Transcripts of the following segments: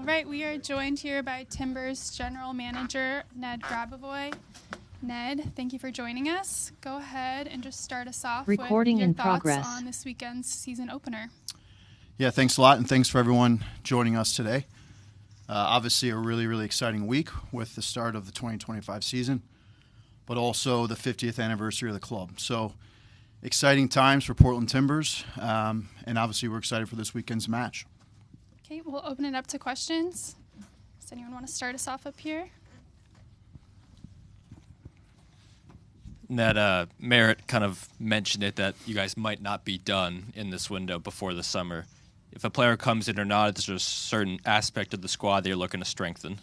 All right, we are joined here by Timbers General Manager Ned Grabavoy. Ned, thank you for joining us. Go ahead and just start us off with your thoughts on this weekend's season opener. Yeah, thanks a lot, and thanks for everyone joining us today. Obviously, a really, really exciting week with the start of the 2025 season, but also the 50th anniversary of the club. So, exciting times for Portland Timbers, and obviously we're excited for this weekend's match. Okay, we'll open it up to questions. Does anyone want to start us off up here? Ned, Merritt kind of mentioned it that you guys might not be done in this window before the summer. If a player comes in or not, is there a certain aspect of the squad that you're looking to strengthen?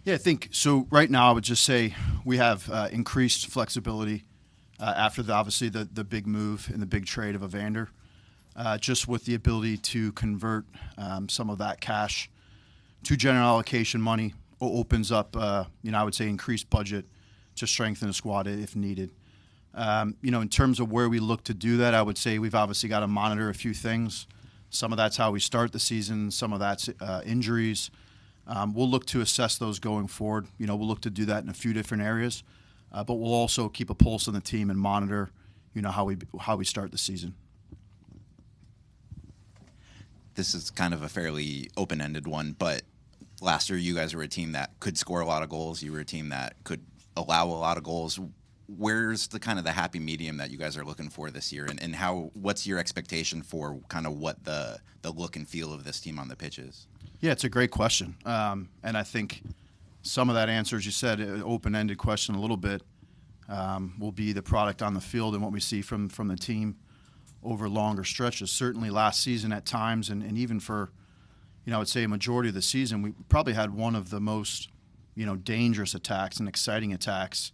Yeah, I think so. Right now, I would just say we have increased flexibility after obviously the big move and the big trade of Evander, just with the ability to convert some of that cash to general allocation money opens up, I would say increased budget to strengthen the squad if needed. In terms of where we look to do that, I would say we've obviously got to monitor a few things. Some of that's how we start the season. Some of that's injuries. We'll look to assess those going forward. We'll look to do that in a few different areas, but we'll also keep a pulse on the team and monitor, how we start the season. This is kind of a fairly open-ended one, but last year you guys were a team that could score a lot of goals. You were a team that could allow a lot of goals. Where's the kind of the happy medium that you guys are looking for this year, and what's your expectation for kind of what the look and feel of this team on the pitch is? Yeah, it's a great question, and I think some of that answer, as you said, an open-ended question a little bit, will be the product on the field and what we see from the team over longer stretches. Certainly last season at times, and even for, I would say a majority of the season, we probably had one of the most, dangerous attacks and exciting attacks,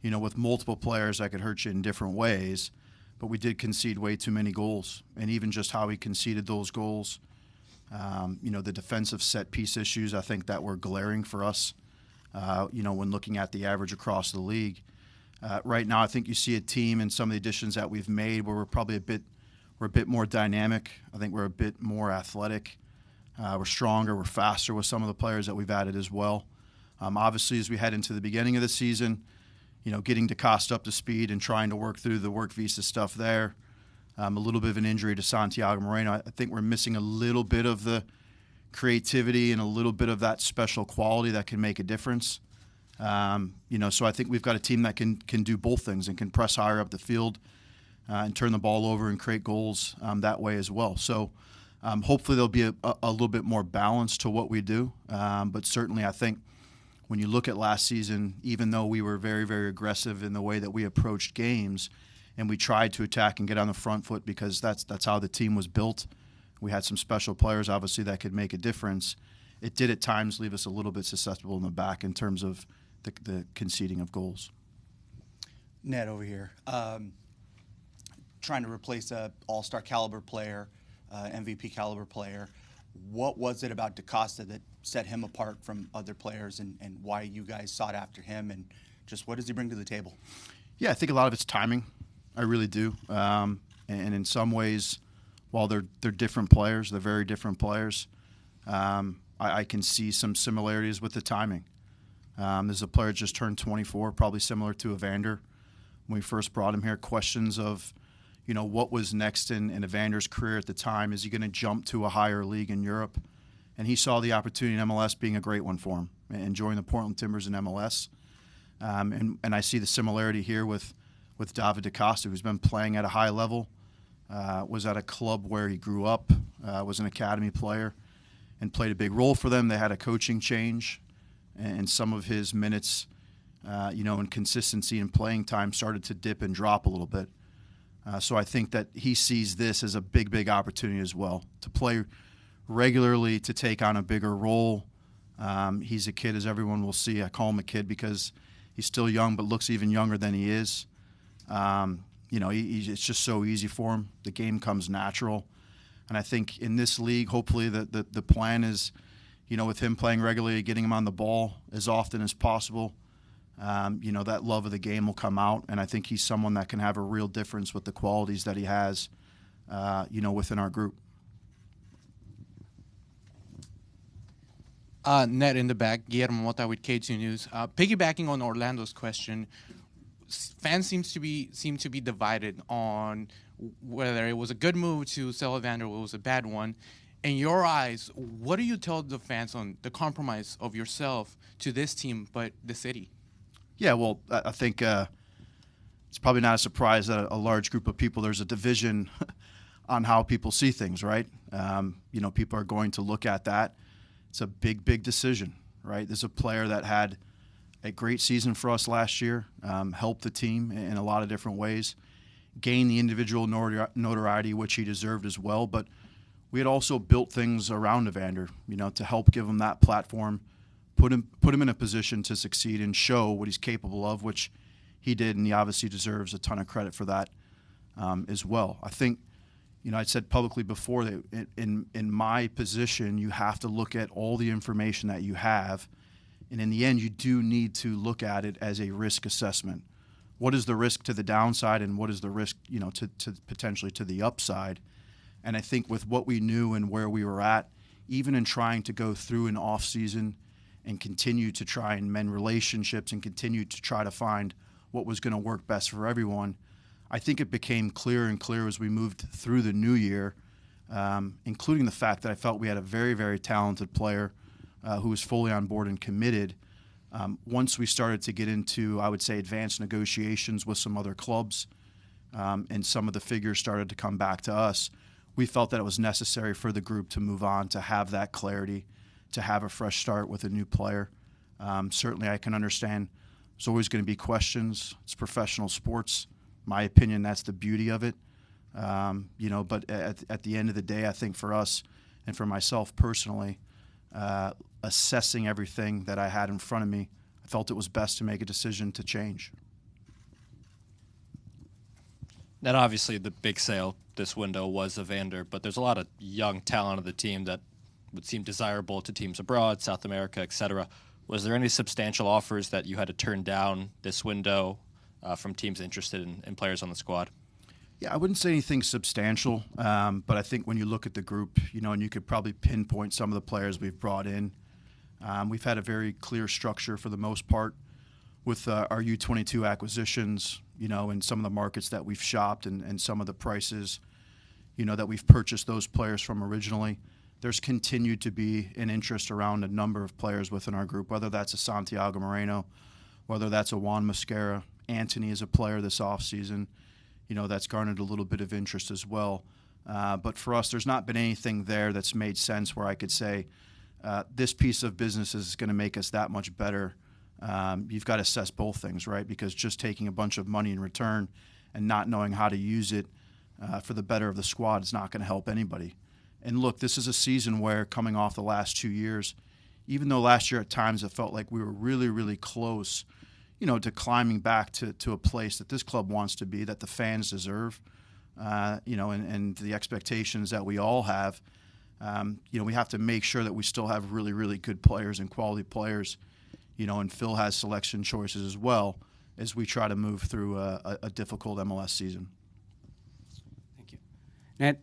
with multiple players that could hurt you in different ways. But we did concede way too many goals. And even just how we conceded those goals, the defensive set piece issues, I think that were glaring for us, when looking at the average across the league. Right now, I think you see a team in some of the additions that we've made where we're probably a bit more dynamic. I think we're a bit more athletic. We're stronger. We're faster with some of the players that we've added as well. Obviously, as we head into the beginning of the season, getting Da Costa up to speed and trying to work through the work visa stuff there. A little bit of an injury to Santiago Moreno. I think we're missing a little bit of the creativity and a little bit of that special quality that can make a difference. So I think we've got a team that can do both things and can press higher up the field and turn the ball over and create goals that way as well. So hopefully there'll be a little bit more balance to what we do. But certainly I think when you look at last season, even though we were very, very aggressive in the way that we approached games and we tried to attack and get on the front foot because that's how the team was built, we had some special players, obviously, that could make a difference. It did at times leave us a little bit susceptible in the back in terms of the conceding of goals. Ned over here, trying to replace a all-star caliber player, MVP caliber player. What was it about Da Costa that set him apart from other players, and why you guys sought after him, and just what does he bring to the table? Yeah, I think a lot of it's timing. I really do. And in some ways, while they're different players, they're very different players, I can see some similarities with the timing. There's a player just turned 24, probably similar to Evander. When we first brought him here, questions of, what was next in Evander's career at the time. Is he going to jump to a higher league in Europe? And he saw the opportunity in MLS being a great one for him and join the Portland Timbers in MLS. And I see the similarity here with David Da Costa, who's been playing at a high level, was at a club where he grew up, was an academy player, and played a big role for them. They had a coaching change, and some of his minutes, and consistency and playing time started to dip and drop a little bit. So I think that he sees this as a big, big opportunity as well, to play regularly, to take on a bigger role. He's a kid, as everyone will see. I call him a kid because he's still young but looks even younger than he is. It's just so easy for him. The game comes natural. And I think in this league, hopefully the plan is, with him playing regularly, getting him on the ball as often as possible, that love of the game will come out. And I think he's someone that can have a real difference with the qualities that he has, within our group. Ned in the back, Guillermo Mota with K2 News. Piggybacking on Orlando's question, fans seem to be divided on whether it was a good move to sell Evander or it was a bad one. In your eyes, what do you tell the fans on the compromise of yourself to this team, but the city? Yeah, well, I think it's probably not a surprise that a large group of people, there's a division on how people see things, right? People are going to look at that. It's a big, big decision, right? There's a player that had a great season for us last year, helped the team in a lot of different ways, gained the individual notoriety, which he deserved as well, but we had also built things around Evander, to help give him that platform, put him in a position to succeed and show what he's capable of, which he did, and he obviously deserves a ton of credit for that as well. I think, I said publicly before that in my position, you have to look at all the information that you have, and in the end, you do need to look at it as a risk assessment. What is the risk to the downside, and what is the risk, to potentially to the upside? And I think with what we knew and where we were at, even in trying to go through an off season and continue to try and mend relationships and continue to try to find what was going to work best for everyone, I think it became clearer and clearer as we moved through the new year, including the fact that I felt we had a very, very talented player who was fully on board and committed. Once we started to get into, I would say, advanced negotiations with some other clubs, and some of the figures started to come back to us, we felt that it was necessary for the group to move on, to have that clarity, to have a fresh start with a new player. Certainly I can understand there's always going to be questions. It's professional sports. My opinion, that's the beauty of it. But at the end of the day, I think for us and for myself personally, assessing everything that I had in front of me, I felt it was best to make a decision to change. Then obviously the big sale this window was Evander, but there's a lot of young talent on the team that would seem desirable to teams abroad, South America, etc. Was there any substantial offers that you had to turn down this window from teams interested in players on the squad? Yeah, I wouldn't say anything substantial, but I think when you look at the group, and you could probably pinpoint some of the players we've brought in. We've had a very clear structure for the most part with our U22 acquisitions, in some of the markets that we've shopped and some of the prices, that we've purchased those players from originally. There's continued to be an interest around a number of players within our group, whether that's a Santiago Moreno, whether that's a Juan Mosquera. Anthony is a player this offseason, that's garnered a little bit of interest as well. But for us, there's not been anything there that's made sense where I could say this piece of business is going to make us that much better. You've got to assess both things, right? Because just taking a bunch of money in return and not knowing how to use it for the better of the squad is not going to help anybody. And look, this is a season where, coming off the last 2 years, even though last year at times it felt like we were really, really close, to climbing back to a place that this club wants to be, that the fans deserve, and the expectations that we all have, we have to make sure that we still have really, really good players and quality players, and Phil has selection choices as well as we try to move through a difficult MLS season. Thank you. Ned,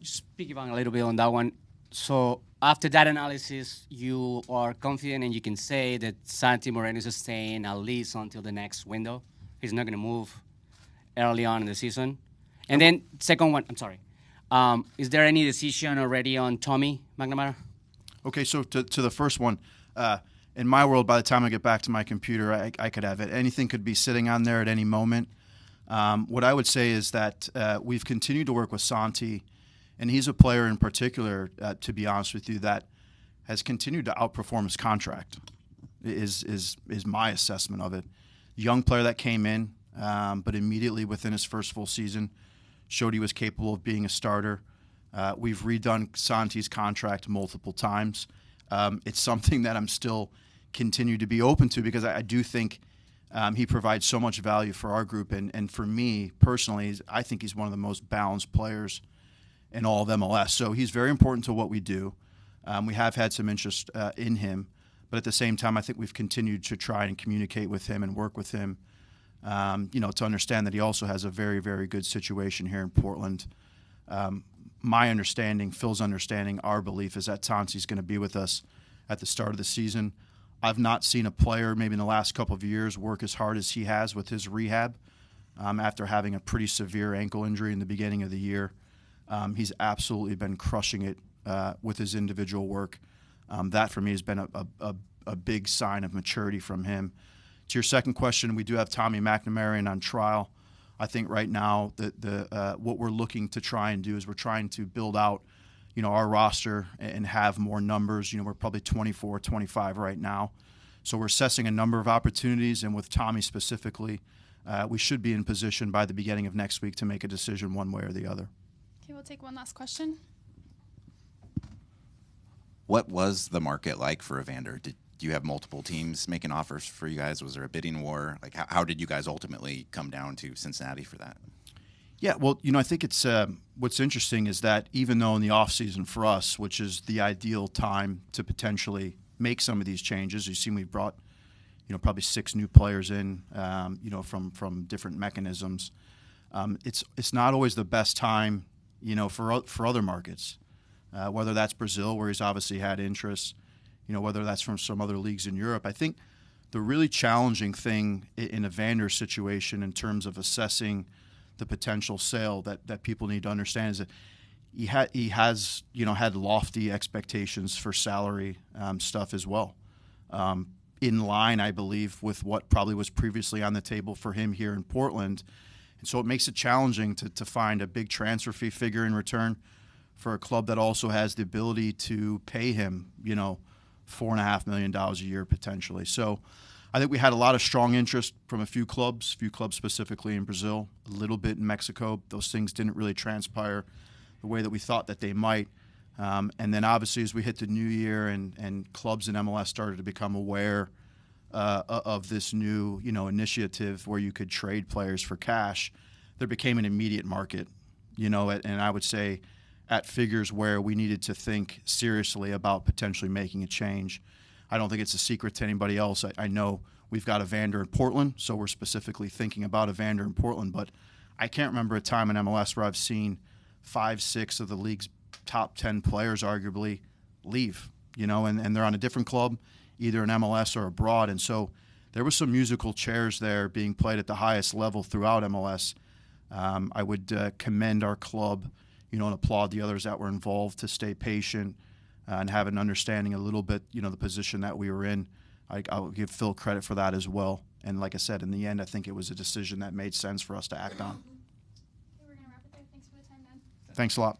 speaking a little bit on that one, so after that analysis, you are confident and you can say that Santi Moreno is staying at least until the next window? He's not going to move early on in the season? And then, second one, I'm sorry. Is there any decision already on Tommy McNamara? Okay, so to the first one, in my world, by the time I get back to my computer, I could have it. Anything could be sitting on there at any moment. What I would say is that we've continued to work with Santi, and he's a player in particular, to be honest with you, that has continued to outperform his contract, is my assessment of it. Young player that came in, but immediately within his first full season showed he was capable of being a starter. We've redone Santi's contract multiple times. It's something that I'm still continue to be open to because I do think he provides so much value for our group. And for me personally, I think he's one of the most balanced players in all of MLS. So he's very important to what we do. We have had some interest in him, but at the same time, I think we've continued to try and communicate with him and work with him, to understand that he also has a very, very good situation here in Portland. My understanding, Phil's understanding, our belief is that Santi's going to be with us at the start of the season. I've not seen a player maybe in the last couple of years work as hard as he has with his rehab after having a pretty severe ankle injury in the beginning of the year. He's absolutely been crushing it with his individual work. That for me has been a big sign of maturity from him. To your second question, we do have Tommy McNamara on trial. I think right now what we're looking to try and do is we're trying to build out, our roster and have more numbers. We're probably 24, 25 right now. So we're assessing a number of opportunities, and with Tommy specifically, we should be in position by the beginning of next week to make a decision one way or the other. Okay, we'll take one last question. What was the market like for Evander? Did you have multiple teams making offers for you guys? Was there a bidding war? Like, how did you guys ultimately come down to Cincinnati for that? Yeah, well, I think it's what's interesting is that even though in the offseason for us, which is the ideal time to potentially make some of these changes, you've seen we've brought, probably 6 new players in, from different mechanisms. It's not always the best time, for other markets, whether that's Brazil, where he's obviously had interest, whether that's from some other leagues in Europe. I think the really challenging thing in Evander's situation in terms of assessing the potential sale that people need to understand is that he has had lofty expectations for salary stuff as well, in line, I believe, with what probably was previously on the table for him here in Portland. And so it makes it challenging to find a big transfer fee figure in return for a club that also has the ability to pay him, $4.5 million a year potentially. So I think we had a lot of strong interest from a few clubs specifically in Brazil, a little bit in Mexico. Those things didn't really transpire the way that we thought that they might. And then obviously as we hit the new year and clubs in MLS started to become aware of this new, initiative where you could trade players for cash, there became an immediate market, and I would say at figures where we needed to think seriously about potentially making a change. I don't think it's a secret to anybody else. I know we've got Evander in Portland, so we're specifically thinking about Evander in Portland, but I can't remember a time in MLS where I've seen 5, 6 of the league's top 10 players arguably leave, and they're on a different club, either in MLS or abroad. And so there was some musical chairs there being played at the highest level throughout MLS. I would commend our club, and applaud the others that were involved to stay patient and have an understanding a little bit, the position that we were in. I'll give Phil credit for that as well. And like I said, in the end, I think it was a decision that made sense for us to act on. Okay, we're going to wrap it there. Thanks for the time, Ned. Thanks a lot.